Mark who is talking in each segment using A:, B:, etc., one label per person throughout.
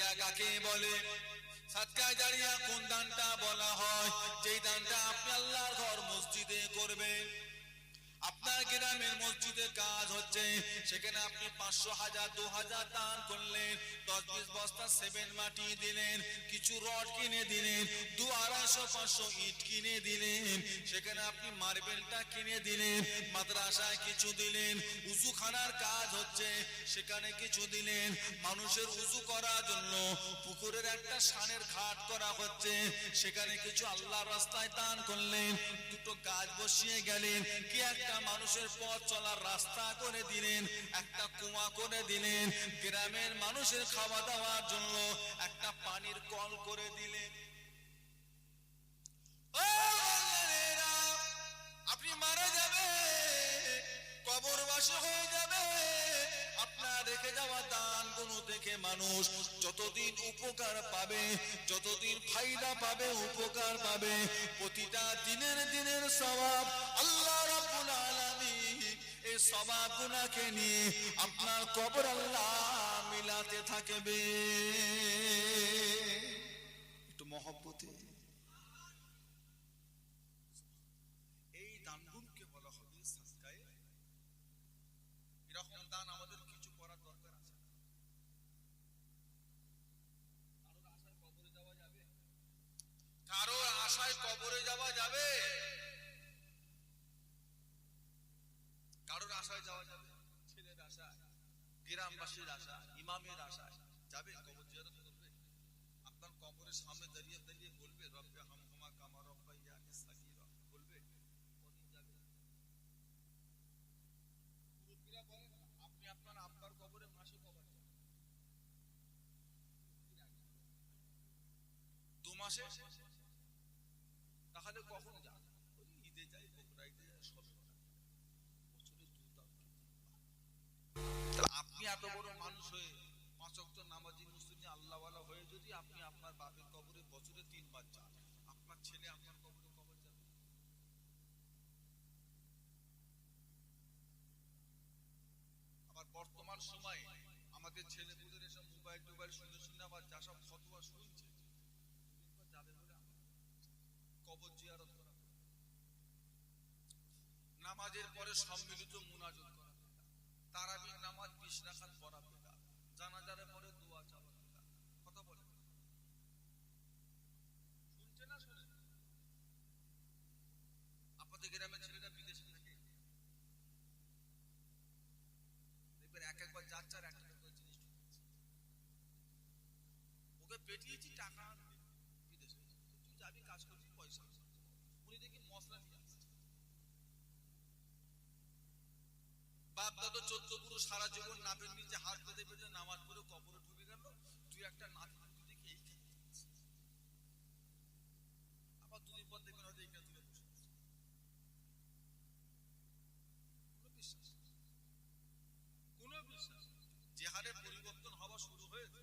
A: জারিয়া কাকে বলে? সাদকা জারিয়া কোন দানটা বলা হয়? যেই দানটা আপনি আল্লাহর ঘর মসজিদে করবেন। আপনার গ্রামের মসজিদের কাজ হচ্ছে, সেখানে আপনি 500, 1000, 2000 দান করলেন, 10-20 বস্তা সিমেন্ট মাটি দিলেন, কিছু রড কিনে দিলেন, 200, 500 ইট কিনে দিলেন, সেখানে আপনি মার্বেলটা কিনে দিলেন, মাদ্রাসায় কিছু দিলেন, উযুখানার কাজ হচ্ছে সেখানে কিছু দিলেন, মানুষের উযু করার জন্য পুকুরের একটা সানের ঘাট করা হচ্ছে সেখানে কিছু আল্লাহর রাস্তায় দান করলেন, দুটো গাছ বসিয়ে গেলেন, কি একটা মানুষের পথ চলার রাস্তা করে দিলেন, একটা কুয়া করে দিলেন, গ্রামের মানুষের খাওয়া দাওয়ার জন্য একটা পানির কল করে দিলেন। আপনি মারা যাবে, কবরবাসী হয়ে যাবে, আপনার রেখে যাওয়া দান গুলো দেখে মানুষ যতদিন উপকার পাবে, যতদিন ফায়দা পাবে, উপকার পাবে, প্রতিটা দিনের সওয়াব আল্লাহ রাব্বুল আলামিন এই সওয়াব গুনাহকে নিয়ে আপনার কবর আল্লাহ মিলাতে থাকবে। একটু মহব্বতে এই দানগুলোকে বলা হবে সাদকায়ে। এরকম দান আমাদের কিছু করার দরকার আছে। কারো আশায় কবরে যাওয়া যাবে? কারোর আশায় যাওয়া যাবে? ছেলের আশায়, গ্রামবাসীর আশায়, ইমামের আশায় যাবে? কবর জিয়ারত করবে? আপনার কবরের সামনে দাঁড়িয়ে দাঁড়িয়ে বলবে রব্বে হামহুমা কামা রাব্বায়ানি সাগীরা, বলবে? কোনদিন যাবে? মুরব্বিরা বলেন আপনি আপনার আব্বার কবরে মাসে কবর যান, 2 মাসে, তাহলে কখন যান? ওই ঈদে যাই, বকরাইতে যাই, সবে বছরে 2 আপনি এত বড় মানুষ হয়ে 5 ওয়াক্ত নামাজি মুসলিম আল্লাহওয়ালা হয়ে যদি আপনি আপনার বাপের কবরে বছরে 3 বার যান, আপনার ছেলে আপনার কবরে কবে যাবে? আবার বর্তমান সময়ে আমাদের ছেলেপুলের এসব মোবাইল টোবাইল শুনে শুনে আবার যা সব ফতোয়া শুনছে, যাবে বলে কবর জিয়ারত করা, নামাজের পরে সম্মিলিত মুনাজাত করা, তারাবির নামাজ 20 রাকাত পড়া বিদআত, জানাজার পরে দোয়া চাওয়া বিদআত। কথা বলে শুনছে না শুনে? আপনাদের গ্রামের ছেলেরা বিদেশে থাকে, দেখবেন একবার যাচ্ছে আর একটা করে জিনিস ঢুকছে, ওকে পেটিয়েছি টাকা আনবে বিদেশে, তুই যাবি কাজ করবি পয়সা, উনি দেখি মশলা নিয়ে আসছে। বাপ দাদা 14 পুরো সারা জীবন নাপের নিচে হাত বেঁধে বেঁধে নামাজ পড়ে কবরে ঢুকে গেল, তুই একটা নাতি দেখি এই আবার 2 দিন পর দেখবেন হয়তো এইখানে তুলে বসে বিশ্বাস, কোন বিশ্বাস। যে হারে পরিবর্তন হওয়া শুরু হয়েছে,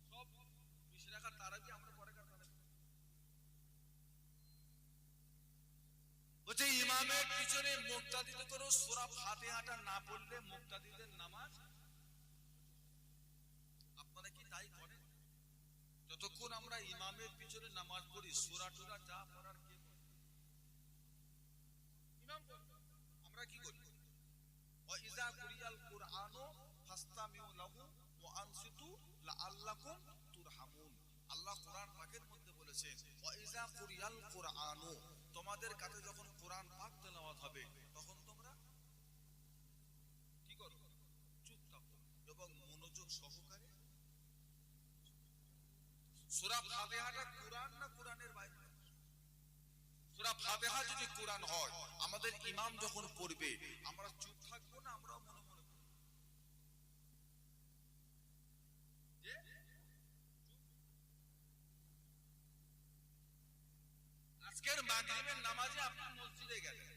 A: সব 20 রাকাত তারাবি আমরা পরে কাটাবো। বলছে ইমামের পিছনে মুক্তাদিদের করে সূরা ফাতিহাটা না পড়লে মুক্তাদিদের নামাজ। আপনারা কি তাই করেন? যতক্ষণ আমরা ইমামের পিছনে নামাজ পড়ি সূরা টুরা যা পড়ার কে পড়ে? ইমাম পড়ে। আমরা কি করি? ওয়া ইযা কুরিয়াল কুরআনু ফাসতামিউ লাহু ওয়া আনসিতু লাআল্লাকুম তুরহামুন। আল্লাহ কোরআন পাকের মধ্যে বলেছেন ওয়া ইযা কুরিয়াল কুরআনু, তোমাদের কাছে যখন কোরআন পাক তেলাওয়াত হবে তখন তোমরা কি করো? চুপ থাকো এবং মনোযোগ সহকারে। সূরা ফাতিহাটা কোরআন না কোরআনের বাইরে? সূরা ফাতিহা যদি কোরআন হয়, আমাদের ইমাম যখন পড়বে আমরা চুপ থাকবো না, আমরাও মনে মনে পড়ব যে আজকের মাগরিবের নামাজে আপনি মসজিদে গেলেন,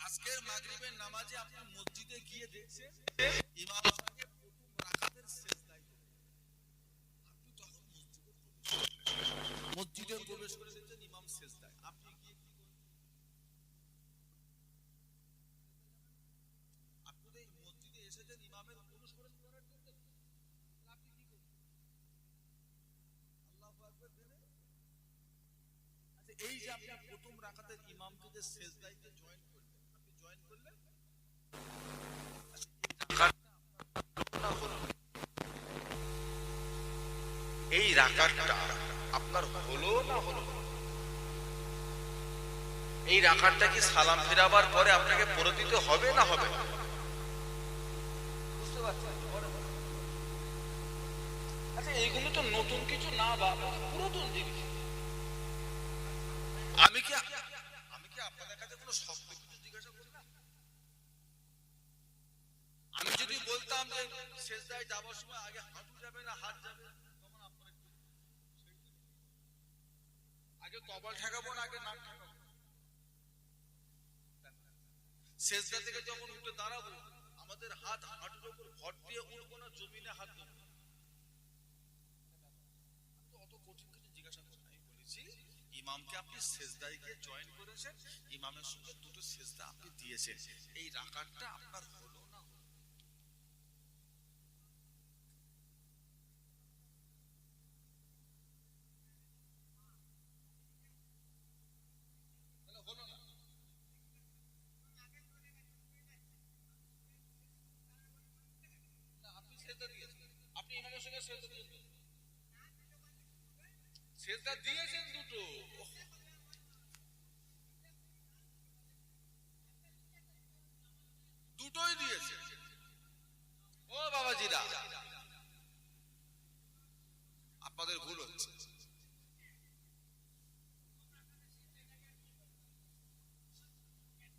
A: আজকের মাগরিবের নামাজে আপনি মসজিদে গিয়ে দেখছেন ইমাম সাহেব প্রথম রাকাতের সিজদায়, আপনি তখন মসজিদে প্রবেশ করে দেখছেন ইমাম সিজদায়, আপনি গিয়ে কি করবেন? আপনি এই মসজিদে এসেছেন ইমামের অনুসরণ করার জন্য, এই যে আপনি প্রথম রাকাতের ইমামকে যে সেজদাইতে জয়েন করলেন, আপনি জয়েন করলেন, এই রাকাতটা আপনার হলো না হলো? এই রাকাতটা কি সালাম ফেরাবার পরে আপনাকে পড়ে দিতে হবে না হবে? বুঝতে পারছেন? আচ্ছা, এইগুলো তো নতুন কিছু না, বাবা পুরাতন জিনিস। আমি কি আপনাদের কাছে কোনো শব্দ কিছু জিজ্ঞাসা করলাম? আমি যদি বলতাম যে সেজদায় যাওয়ার সময় আগে হাঁটু যাবে না হাত যাবে, তখন আপনারা আগে কপাল ঠেকাবো না আগে নাক ঠেকাবো? সেজদা থেকে যখন উঠে দাঁড়াবো, আমাদের হাত হাঁটুর উপর ভর দিয়ে উঠবো না জমিনে হাত দেবো? অত কঠিন কিছু জিজ্ঞাসা করি নাই। বলেছি ইমামকে আপনি সেজদায় গিয়ে জয়েন করেছেন, ইমামের সঙ্গে দুটো সেজদা আপনি দিয়েছেন, এই রাকাতটা আপনার হলো না হলো? হলো না? আপনি সেজদা দিয়েছেন, আপনি ইমামের সঙ্গে সেজদা দিয়েছেন, সেজদা দিয়েছেন দুটো, দুটোই দিয়েছে। ও বাবাজিরা, আপনাদের ভুল হচ্ছে।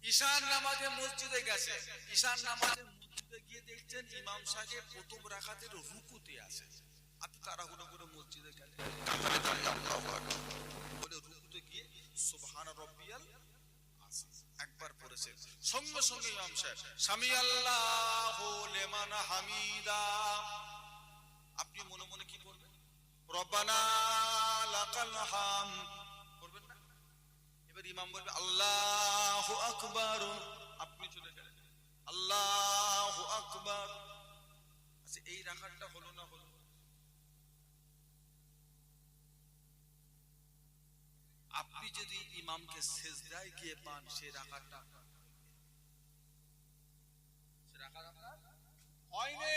A: ঈশান নামাজে মসজিদে গেছে, ঈশান নামাজে মসজিদে গিয়ে দেখছেন ইমাম সাহেব প্রথম রাকাতের রুকুতে আছে। আপনি তাড়াহুড়ো করে মসজিদে গেলেন, কাতারে দাঁড়িয়ে আল্লাহু আকবার বলে রুকুতে গিয়ে সুবহান রাব্বিয়াল আযীম একবার পড়েছেন। সঙ্গে সঙ্গে ইমাম সাহেব সামি আল্লাহু লিমান হামিদা, আপনি মনে মনে কি বলবেন? রব্বানা লাকাল হামদ করবেন না? এবার ইমাম বলবে আল্লাহু আকবার, আপনি চলে গেলেন আল্লাহু আকবার। আচ্ছা, এই রাকাতটা হলো না হলো? আপনি যদি ইমামকে সেজদায় গিয়ে পান, সেই রাকাতটা আপনার হয়নি।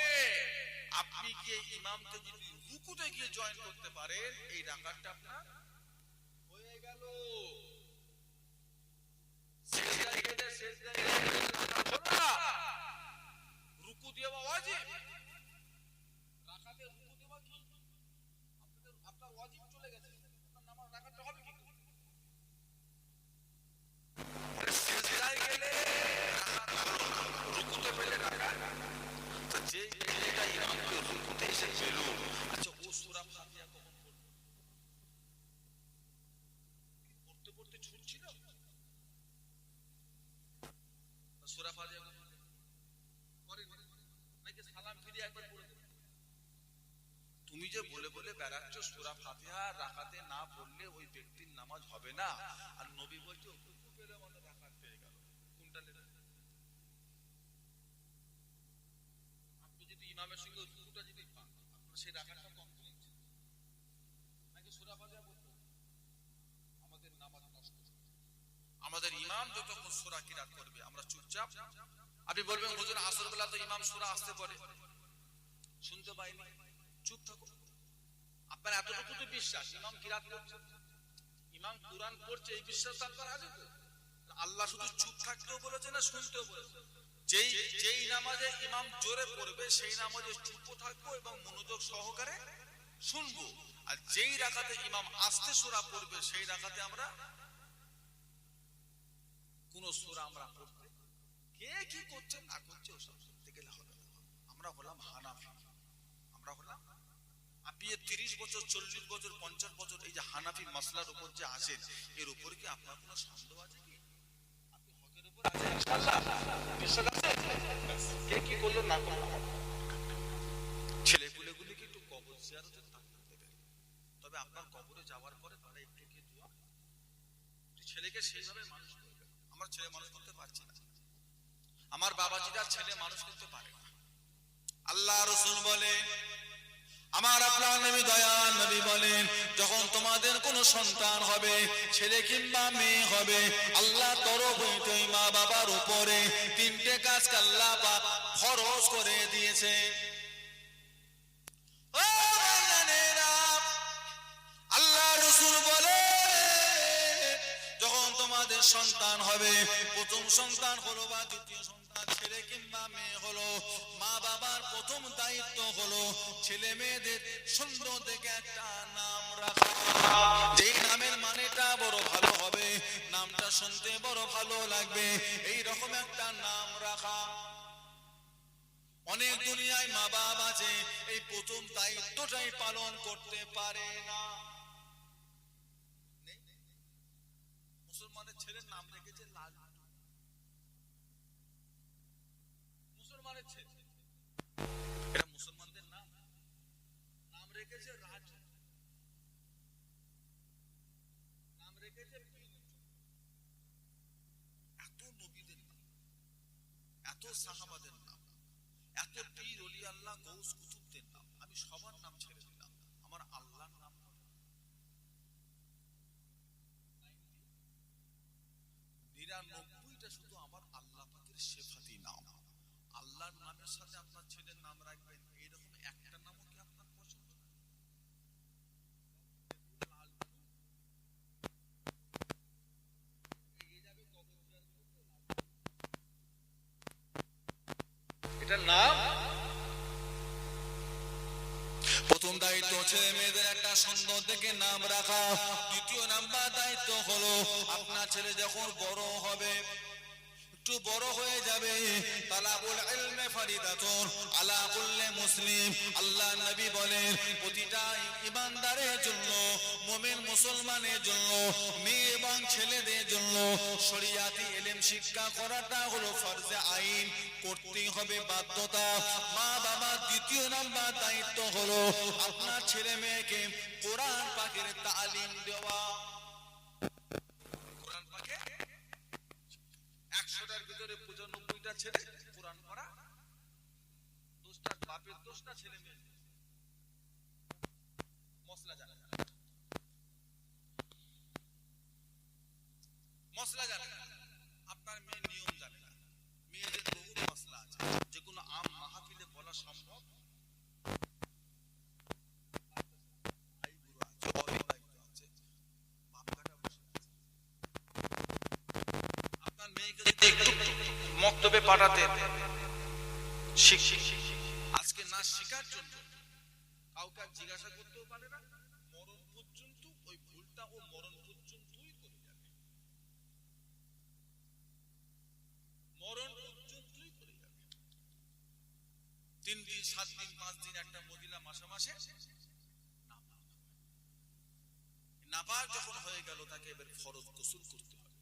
A: আপনি গিয়ে ইমামকে যদি রুকুতে গিয়ে জয়েন করতে পারেন, এই রাকাতটা আপনার হয়ে গেল। সেজদায় গেলে সেজদায় হলো না, রুকু দেওয়া ওয়াজিব, রাকাতে রুকু দেওয়া কি আপনার ওয়াজিব চলে গেছে, আপনার নামাজ রাকাতটা হবে কি? সেজদায় গেলে রাকাত হলো না, রুকুতে পেলে রাকাত। তো যে ছেলেটা ইমামকে রুকুতে এসে পেল, আচ্ছা ও সূরা ফাতিহা কখন পড়বে? পড়তে পড়তে ছুটছিল সূরা ফাতিহা পড়ে নাকি সালাম ফিরে একবার পড়ে দেবে? তুমি যে বলে বলে বেড়াচ্ছ সূরা ফাতিহা রাকাতে না পড়লে ওই ব্যক্তির নামাজ হবে না, আর নবী বলছে রুকু পেলে আমাদের রাকাত পেয়ে গেল, কোনটা নেবেন? আপনি যদি ইমামের সঙ্গে রুকুটা যদি পান, আপনার সেই রাকাতটা কমপ্লিট নাকি সূরা ফাতিহা পড়তে হবে? আমাদের নামাজ নষ্ট। আমাদের ইমাম যতক্ষণ সূরা কিরাত করবে আমরা চুপচাপ। আপনি বলবেন হুজুর আসর বেলা তো ইমাম সূরা আসতে পারে, শুনতে পাইনি, চুপ থাকো। আপনার এতটুকু তো বিশ্বাস ইমাম কিরাত করছে, ইমাম কুরআন পড়ছে, এই বিশ্বাস আপনার আছে তো? আল্লাহ শুধু চুপ থাকতেও বলেছে না শুনতেও বলেছে? যেই নামাজে ইমাম জোরে পড়বে সেই নামাজে চুপ থাকবো এবং মনোযোগ সহকারে শুনবো, আর যেই রাকাতে ইমাম আস্তে সূরা পড়বে সেই রাকাতে আমরা কোন সূরা আমরা পড়তে, কে কি করছে না করছে ওসব শুনতে গেলে হবে না। আমরা হলাম হানাফি, আমরা হলাম, আপনি 30 বছর 40 বছর 50 বছর এই যে হানাফি মাসলার উপর যে আছেন, এর উপর কি আপনার কোনো সন্দেহ আছে কি? আপনি হকের উপর আছেন ইনশাআল্লাহ, বিশ্বাস আছে? কে কি করলো না করলো, ছেলেপুলেগুলিকে একটু কবর জিয়ারতে তাকিয়ে দেবেন, তবে আপনার কবরে যাওয়ার পরে তারা একটু কি দোয়া, ছেলেকে সেইভাবে মানুষ করবে। আমার ছেলে মানুষ করতে পারছি না, আমার বাবাজিরা ছেলে মানুষ করতে পারে না। আল্লাহ রাসূল বলে আমার আপনার নবী দয়াল নবী বলেন, যখন তোমাদের কোনো সন্তান হবে, ছেলে কিংবা মেয়ে হবে, আল্লাহ তরফ হইতে মা বাবার উপরে তিনটে কাজ আল্লাহ পাক ফরজ করে দিয়েছে। ও ভাইজানেরা, আল্লাহ রাসূল বলে, যখন তোমাদের সন্তান হবে, প্রথম সন্তান হলো বা দ্বিতীয় সন্তান ছেলে কিংবা মেয়ে হলো, মা বাবার প্রথম দায়িত্ব হলো ছেলে মেয়েদের সুন্দর দেখে একটা নাম রাখা। যেই নামের মানেটা বড় ভালো হবে, নামটা শুনতে বড় ভালো লাগবে, এই রকম একটা নাম রাখা। অনেক দুনিয়ায় মা বাবা আছে, এই প্রথম দায়িত্বটাই পালন করতে পারে না। মুসলমানের ছেলের নাম রেখেছে লালু, মুসলমানের ছেলে, এটা মুসলমানদের নাম। নাম রেখেছে রাজু, নাম রেখেছে পিন্টু। এত নবীদের নাম, এত সাহাবাদের নাম, এত পীর ওলি আল্লাহ গৌস কুতুবদের নাম, আমি সবার নাম ছেড়ে দিলাম, আমার আল্লাহর নাম 99টা শুধু আমার আল্লাহ পাকের সিফাতি নাম। আল্লাহর নামের সাথে আপনার ছেলের নাম রাখবেন, এইরকম একটা নামও কি আপনার পছন্দ? এটা নাম। প্রথম দায়িত্ব ছেলে মেয়েদের একটা সুন্দর দেখে নাম রাখা। দ্বিতীয় নাম্বার দায়িত্ব হলো, আপনার ছেলে যখন বড় হবে, একটু বড় হয়ে যাবে, তালাবুল ইলমে ফারিদাতুন আলা কুল্লি মুসলিম। আল্লাহ নবী বলেন, প্রতিটা ঈমানদারের জন্য, মুমিন মুসলমানের জন্য, মেয়ে এবং ছেলেদের জন্য শরিয়াতি ইলম শিক্ষা করাটা হলো ফরজে আইন, করতেই হবে, বাধ্যতা। মা বাবার দ্বিতীয় নাম্বার দায়িত্ব হলো আপনার ছেলে মেয়েকে কোরআন পাকের তালিম দেওয়া। কোরআন পাকে 100টার ভিতরে 95টা ছেলে কোরআন পড়া, 10টা বাপের 10টা ছেলে মেয়ে মশলা জানে না, মশলা জানে না। আপনার মেয়ে নিয়ম জানে না। মেয়েদের বহু মশলা আছে, যেগুলো আম মাহফিলে বলা সম্ভব। আপনার মেয়েকে একটু মক্তবে পাঠাতে, আজকে না শেখার জন্য কাউকে জিজ্ঞাসা করতেও পারে না, মরণ পর্যন্ত ওই ভুলটা ও মরণ পর্যন্তই করে যাবে, মরণ পর্যন্তই করে যাবে। 3 দিন 7 দিন 5 দিন একটা মহিলা মাসে মাসে নাপাক যখন হয়ে গেল, তাকে এবার ফরজ গোসল করতে হবে।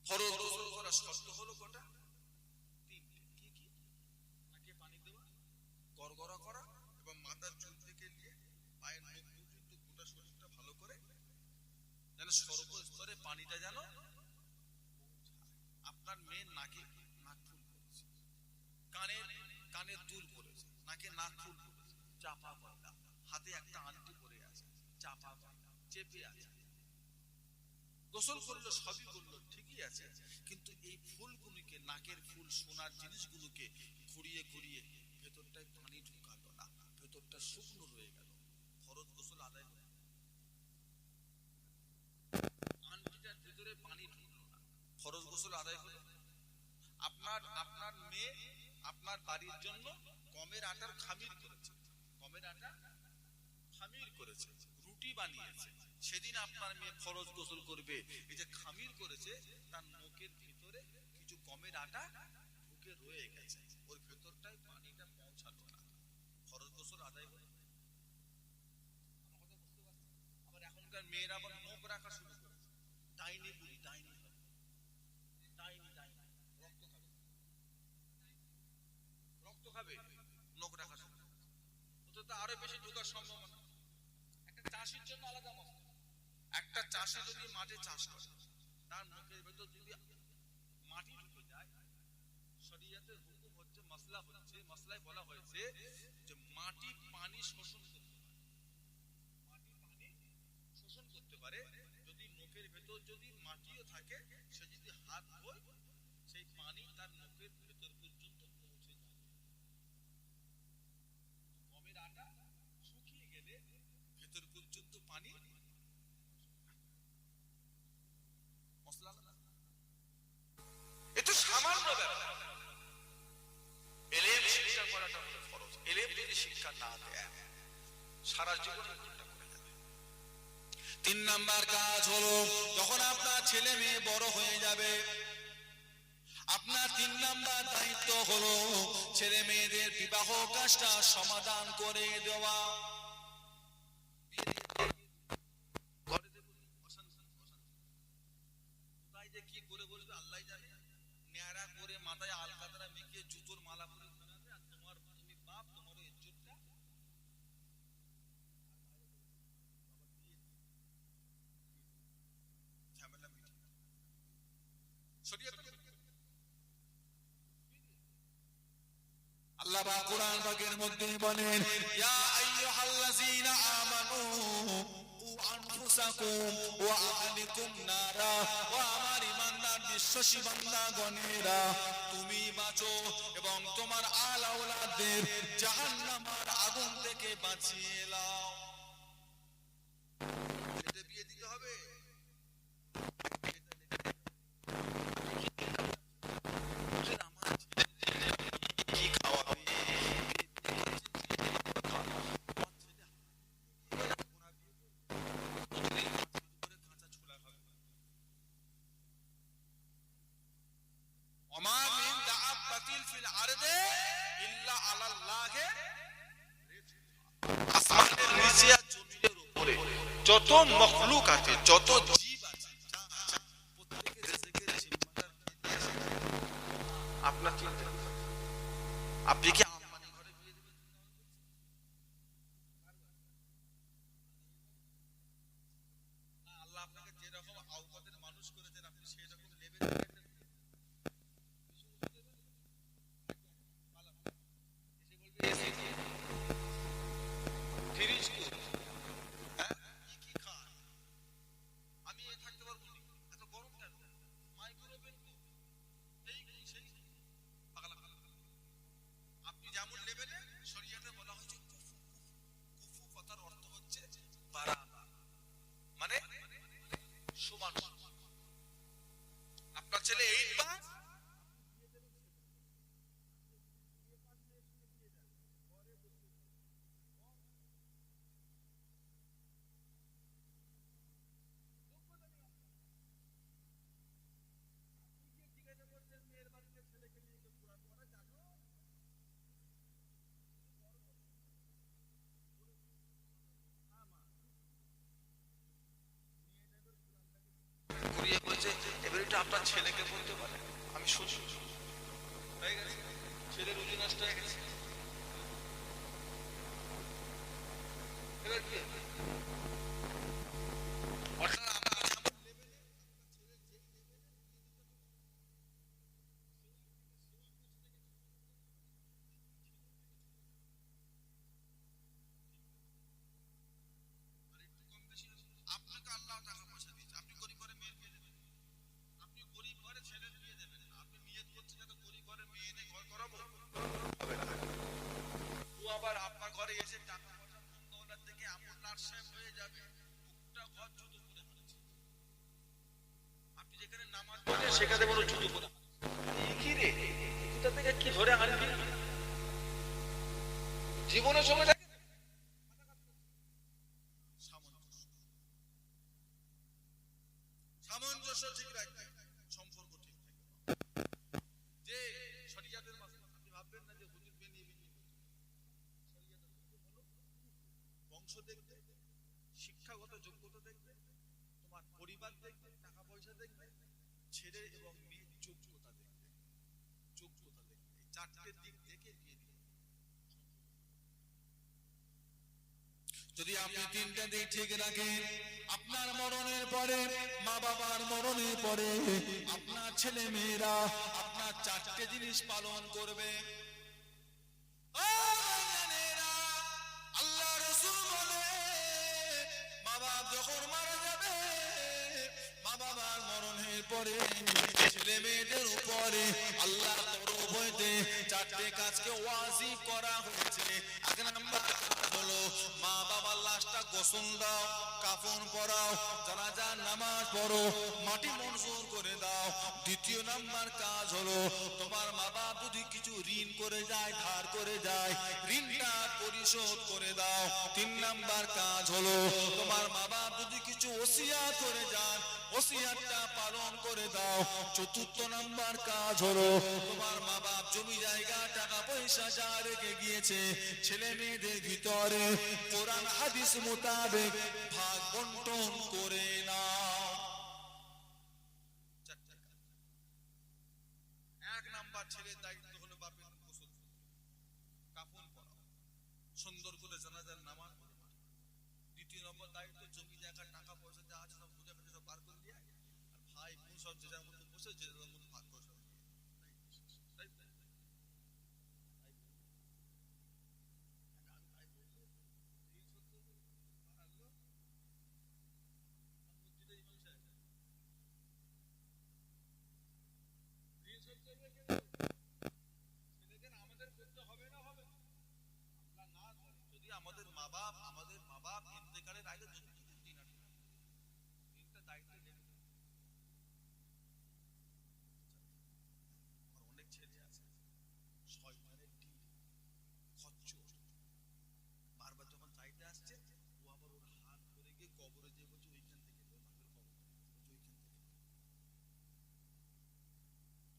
A: ফরজ গোসল করার শর্ত হলো কটা? 3টে। কি কি? নাকে পানি দেওয়া, গড়গড়া করা, এবং মাথার চুল থেকে নিয়ে পায়ের নখ পর্যন্ত গোটা শরীরটা ভালো করে যেন সর্বস্তরে পানিটা যেন। আপনার মেয়ের নাকে নাক ফুল করেছে, কানের দুল পড়েছে, নাকে নাক ফুল পড়েছে, চাপা গলা, হাতে একটা আংটি পরে আছে, চাপা গলা, চেপে আছে, গোসল করলো, সবই করলো, ঠিকই আছে, কিন্তু এই ফুলগুলোকে, নাকের ফুল, সোনার জিনিসগুলোকে ঘুরিয়ে ঘুরিয়ে ভেতরটায় পানি ঢুকালো না, ভেতরটা শুকনো রয়ে গেল, ফরজ গোসল আদায় হলো। আংটিটার ভিতরে পানি ঢুকলো না, ফরজ গোসল আদায় হলো। আপনার মেয়ে আপনার বাড়ির জন্য গমের আটার খামির করেছে, গমের আটা খামির করেছে, রুটি বানিয়েছে, সেদিন আপনার মেয়ে ফরজ গোসল করবে। এই যে খামির করেছে, তার মুখের ভিতরে কিছু গমের আটা ঢুকে রয়ে গেছে, ওর ভেতরটায় পানিটা পৌঁছালো না, ফরজ গোসল আদায় হলো। আবার এখনকার মেয়েরা আবার মুখ রাখা শুরু করেছে, ডাইনি বলি, ডাইনি হবে, ডাইনি ডাইনি, রক্ত খাবে, নখ রাখা শুরু করেছে। তো আরো বেশি ঢোকার সম্ভাবনা। একটা চাষির জন্য আলাদা মশলা। একটা চাষি যদি মাঠে চাষ করে, তার মুখের ভেতর যদি মাটি ঢুকে যায়, শরীয়তের হুকুম হচ্ছে, মশলা হচ্ছে, মশলায় বলা হয়েছে যে মাটি পানি শোষণ করতে শুয়ে থাকে, সে যদি হাত ধোয় সেই পানি তার মুখের ভেতর পর্যন্ত পৌঁছে যাবে। গমের আটা শুকিয়ে গেলে ভেতর পর্যন্ত পানি মশলা না, এ তো সামান্য ব্যাপার। এলেম শিক্ষা করাটা হলো ফরজ। এলেম যদি শিক্ষা না দেয় সারা জীবনে ভুলটা করে যাবে। 3 নাম্বার কাজ হলো যখন আপনার ছেলে মেয়ে বড় হয়ে যাবে, আপনার 3 নাম্বার দায়িত্ব হলো ছেলে মেয়েদের বিবাহ কাজটা সমাধান করে দেওয়া। কোথায় যে কি করে বলবে আল্লাহ জানে। ন্যাড়া করে মাথায় আলকাতরা মেখে জুতোর মালা পরে ঘোরাবে, আর তোমার তুমি বাপ তোমার ইজ্জতটা ঝামেলা মিটে। শরীয়তের আল্লাহ পাক কোরআন পাকের মধ্যে বলেন, ইয়া আইয়ুহাল্লাযীনা আমানু উ আনফুসাকুম ওয়া আহলিকুম নারা। ও আমার ঈমানদার বিশ্বাসী বান্দাগণেরা, তুমি বাঁচো এবং তোমার আল আওলাদদের জাহান্নামের আগুন থেকে বাঁচিয়ে নাও। এটা বিয়ে দিতে হবে। যত মখলুক আছে, যত জীব আছে, আপনার চিন্তা, আপনি কি আম্বানি ঘরে বিয়ে দেবেন? না, আল্লাহ আপনাকে যেরকম আওকাতের মানুষ করেছেন আপনি সেই রকম লেভেলের ছেলে 8 পাস ঘুরিয়ে বলছে, এবার এটা আপনার ছেলেকে বলতে পারে আমি শুনি হয়ে গেছে, ছেলের রুজি নষ্ট হয়ে গেছে। এবার কি অর্থাৎ আপনাকে আল্লাহ টাকা পয়সা দিচ্ছে, আপনি গরিব ঘরে মেয়ের বিয়ে দেবেন, আপনি গরিব ঘরে ছেলের বিয়ে দেবেন, আপনি নিয়ত করছেন যাতে গরিব ঘরে মেয়ে এনে ঘর করাবো, হবে না। ও আবার আপনার ঘরে এসে টাকা পয়সা বন্ধ থেকে এমন নার্সাম হয়ে যাবে, একটা ঘর জুতো করে ফেলেছে। আপনি যেখানে নামাজ পড়েন সেখানে বড় জুতো পরে কি রে, কোথা থেকে কি ধরে আনবি জীবনের সময় সামঞ্জস্য ঠিক রাখবে, সম্পর্ক ঠিক থাকবে। যে শরিয়াতের মাসলা, আপনি ভাববেন না যে হুজুর বিয়ে নিয়ে বিয়ে, বংশ দেখবে, শিক্ষাগত যোগ্যতা দেখবে, তোমার পরিবার দেখবে, টাকা পয়সা দেখবে, ছেলে এবং মেয়ের যোগ্যতা দেখবে, যোগ্যতা দেখবে, এই 4টে দিক দেখে বিয়ে দিবে। যদি আপনি 3টা দিক ঠিক রাখেন, আপনার মরণের পরে, মা বাবার মরণের পরে আপনার ছেলে মেয়েরা আপনার 4টে জিনিস পালন করবে। আল্লাহ রাসূল বলে, মা বাবা যখন মারা যাবে, মা বাবার মরণের পরে ছেলে মেয়েদের উপরে আল্লাহ তরফ হইতে চারটে কাজকে ওয়াজিব করা হয়েছে। এক নাম্বার হলো মা বাবার লাশটা গোসল দাও, কাফন পরাও, জানাজার নামাজ পড়ো, মাটি মনজুর করে দাও। দ্বিতীয় নাম্বার কাজ হলো তোমার মা বাপ যদি কিছু ঋণ করে যায়, ধার করে যায়, ঋণটা পরিশোধ করে দাও। তিন নাম্বার কাজ হলো তোমার মা বাপ যদি কিছু ওসিয়াত করে যান, ওসিয়াতটা পালন করে দাও। চতুর্থ নাম্বার কাজ হলো তোমার মা বাপ জমি জায়গা টাকা পয়সা যা রেখে গিয়েছে ছেলে মেয়েদের ভিতরে কোরআন হাদিস মোতাবেক ভাগ বন্টন করে নাও। এক নাম্বার ছেলের দায়িত্ব হলো বাপের গোসল কাফন পরাও, সুন্দর করে জানাজার নামাজ পড়ো। দ্বিতীয় নম্বর দায়িত্ব জমি জায়গা টাকা পয়সা যা আছে সব বুঝে বুঝে সব বার করে দিয়ে আর ভাই বোন সব যে যার মতো বসে যে যার মতো ভাগ করে আমাদের মা বাপ ইন্তেকালের আগে দায়িত্ব নেবে। অনেক ছেলে আছে শয়তানের ডিল খচ্চর, বারবার যখন চাইতে আসছে ও আবার ওর হাত ধরে গিয়ে কবরে যে বলছে ওইখান থেকে বাপের কবর ওইখান থেকে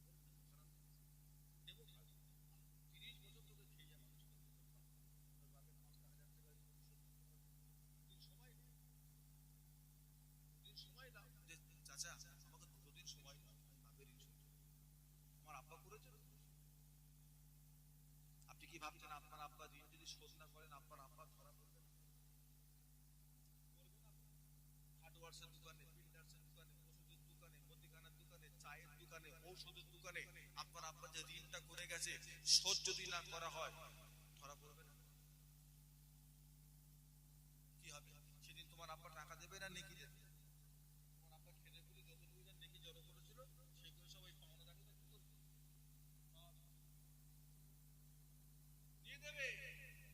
A: নেবো 30 বছর তোকে খেয়ে যা মানুষ বাপের 5,000 টাকা সময় দাও যে চাচা আমাকে 2 দিন সময় দাও, বাপের ঋণ শোধ আমার আব্বা করেছে। আপনি কি ভাবছেন আপনার আব্বা ঋণ যদি শোধ না করেন আপনার আব্বা ধরা পড়বে না? হার্ডওয়ার্সের দোকানে, বিল্ডার্সের দোকানে, ওষুধের দোকানে, মুদিখানার দোকানে, চায়ের দোকানে, ঔষধের দোকানে আপনার আব্বা যে ঋণটা করে গেছে শোধ যদি না করা হয় ধরা পড়বে না? কি হবে সেদিন? তোমার আব্বা টাকা দেবে না নেকি দেবে? তোমার আব্বা খেলে খুলে যতটুকু নেকি জড়ো করেছিল সেগুলো সব ওই পাওনা দাঁড়িয়ে দিয়ে দেবে।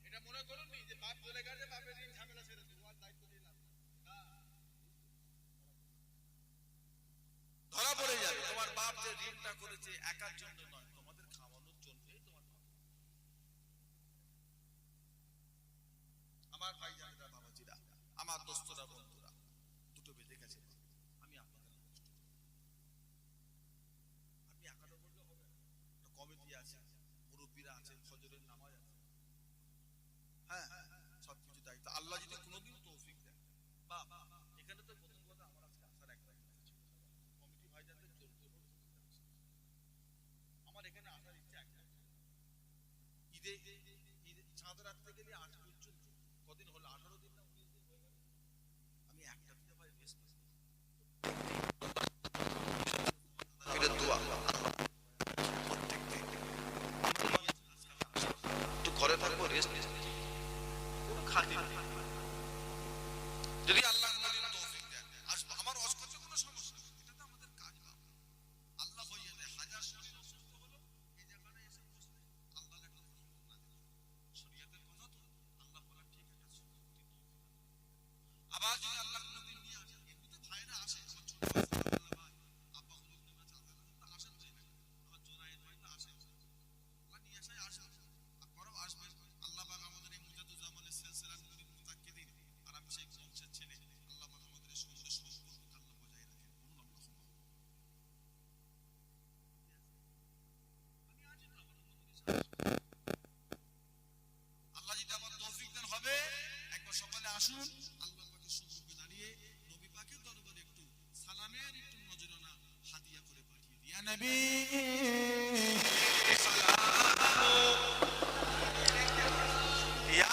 A: এটা মনে করুন নি যে বাপ চলে গেছে বাপের ঋণ ঝামেলা ছেড়ে দেবো আর দায়িত্ব দিলাম ধরা পড়ে যাবে। তোমার বাপ যে ঋণটা করেছে একার জন্য নয়, তোমাদের খাওয়ানোর জন্যই তোমার বাপ। আমার ভাই জানেরা, বাবাজিরা, আমার দোস্তরা, বন্ধুরা, 2টো বেজে গেছে, আমি আপনাদের আপনি একাটা বললে হবে না, কমিটি আছে, মুরব্বীরা আছে, ফজরের নামাজ আছে, হ্যাঁ সবকিছু দায়িত্ব। আল্লাহ যদি কোনোদিন তৌফিক দেন বা এখানে তো প্রথম কথা আমার আজকে আসার একটা কমিটি ভাইজানদের জোর করে আমার এখানে আসার ইচ্ছা একটা, ঈদে চাঁদ রাখতে গেলে 8 পর্যন্ত কদিন হলো, 18 দিন না 19 দিন হয়ে গেল, আমি একটা দিতে ভাই রেস্ট একটু ঘরে থাকবো, রেস্ট কোনো খাতি যদি আল্লাহ তৌফিক দেন আসবো। আমার ওয়াজ করতে কোনো সমস্যা নেই, এটা তো আমাদের কাজ। আল্লাহ হইয়ে দেয় হাজার শরীর অসুস্থ হলো এই জায়গাটা এসে বসলে আল্লাহ একটা রহমত না দিল শরীয়তের কথা তো আল্লাহ বলা ঠিক একটা সুন্নতি আবার যদি আল্লাহ কোনোদিন নিয়ে আসে, এমনিতে ভাইরা আসে, আমার ছোট ভাই ভাই আব্বা হুজুর তোমরা চাঁদা তো আসেন যাই না, আমার জোনায়েদ ভাই তো আসে, আল্লাহ নিয়ে আসায় আসে আপনারাও আসবেন। আল্লাহ পাক আমাদের এই মুজাদ্দুজ্জামানের সিলসিলার মুরিদ মুতাক্কিদিন আর আমি সেই বংশের ছেলে, আল্লাহ পাক আমাদের এই সুন্দর সম্পর্ক আল্লাহ বজায় রাখেন। আল্লাহ যদি আমার তৌফিক দেন হবে একবার সকালে আসুন, আল্লাহ পাকের সম্মুখে দাঁড়িয়ে নবী পাকের দরবারে একটু সালামের একটু নজরানা হাদিয়া করে পাঠিয়ে দিই। ইয়া নবী সালামু ইয়া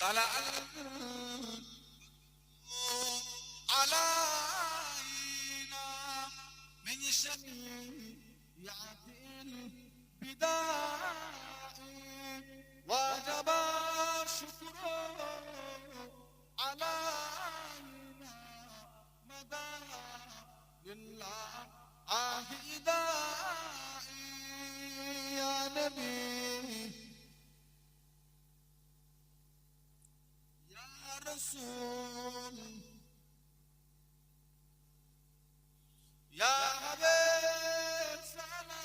A: طلع علينا للشنيعة البداء وجب الشكر علينا مدى لله داعي يا نبي يا رسول يا حبيب سلام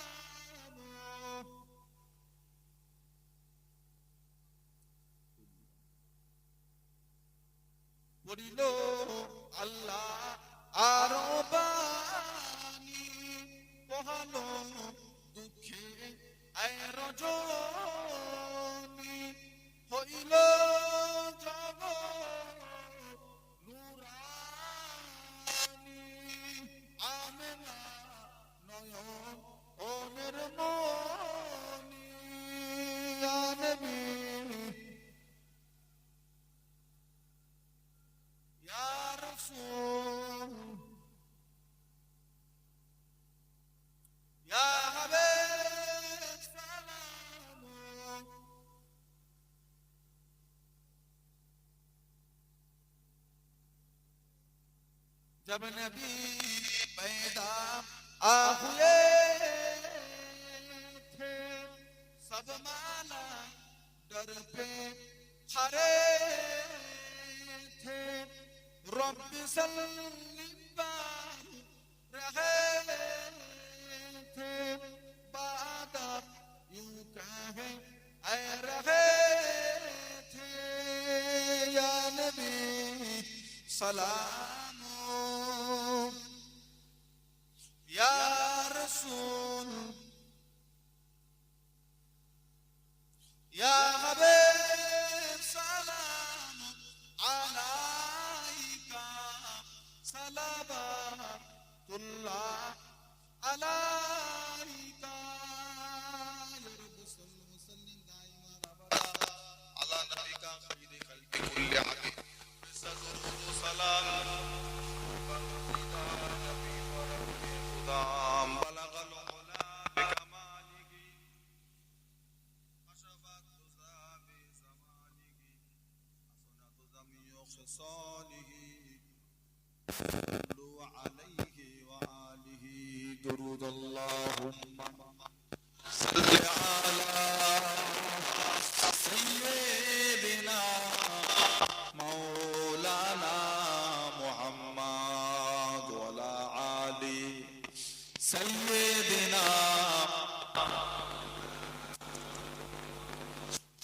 A: বলিল আল্লাহ আরো বাণী পোহালো দুঃখে আয় রজনী হইল জগ নুরানি আমেনা নয়ন ওমের মনি ইয়া নবী ইয়া রাসূল ইয়া হাবিব সালাম जब नबी पैदा हुए थे सब माला डर पे खड़े थे रब्बी सल्ली रहे थे बाद यूं कहे ऐ रहे थे या नबी सलाम या रसूल या हबीब सलाम अलैका सलावतुल्लाह अलैका या रब सल्लल्लाहु वसल्लम दाइमा अबदा अला नबिका खैर खल्क़ि कुल्ली आदि सदरुद सलाम بلغ العلا بكماله كشف الدجى بزمانه حسنت جميع خصاله صلوا عليه وآله درود اللهم صل على سيدنا مولانا محمد وعلى آله سيدنا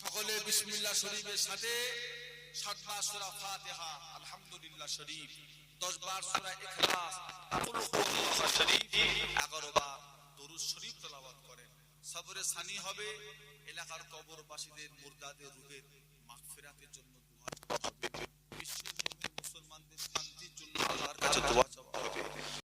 A: সকলে বিসমিল্লাহ শরীফের সাথে 7 বার সূরা ফাতিহা আলহামদুলিল্লাহ শরীফ 10 বার সূরা ইখলাস কুল হুয়াল্লাহু শরীফ 11 বার দরুদ শরীফ তেলাওয়াত করেন সবরে সানি হবে এলাকার কবরবাসীদের মুর্দাদের রূহের মাগফিরাতের জন্য দোয়া হবে বিশ্বের মুমিন মুসলমানদের শান্তির জন্য আল্লাহর কাছে দোয়া চাওয়া হবে